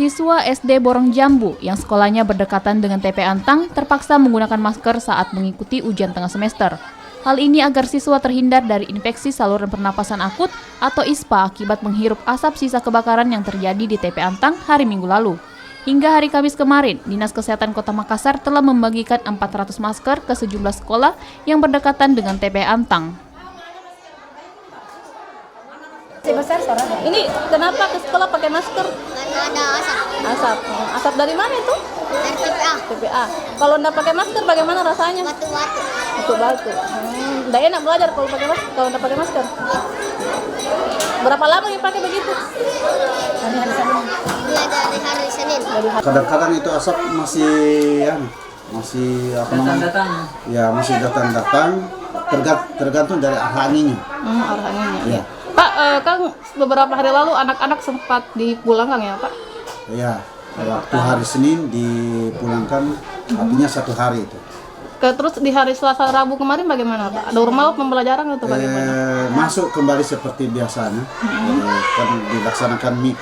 Siswa SD Borong Jambu yang sekolahnya berdekatan dengan TP Antang terpaksa menggunakan masker saat mengikuti ujian tengah semester. Hal ini agar siswa terhindar dari infeksi saluran pernapasan akut atau ISPA akibat menghirup asap sisa kebakaran yang terjadi di TP Antang hari Minggu lalu. Hingga hari Kamis kemarin, Dinas Kesehatan Kota Makassar telah membagikan 400 masker ke sejumlah sekolah yang berdekatan dengan TP Antang. Ini kenapa ke sekolah pakai masker? Karena ada asap. Asap. Asap dari mana itu? Dari TPA. TPA. Kalau nggak pakai masker bagaimana rasanya? Batu-batu. Batu-batu. Nggak enak belajar kalau pakai masker. Kalau nggak pakai masker. Berapa lama yang pakai begitu? Mulai dari hari Senin. Kadang-kadang itu asap masih apa namanya? Ya masih datang-datang. Tergantung dari arah anginnya. Arah anginnya. Ya. Pak, kan beberapa hari lalu anak-anak sempat dipulangkan ya, Pak? Ya, waktu hari Senin dipulangkan, artinya 1 hari itu. Terus di hari Selasa Rabu kemarin bagaimana, Pak? Normal pembelajaran atau bagaimana? Masuk kembali seperti biasanya, kan dilaksanakan MIK.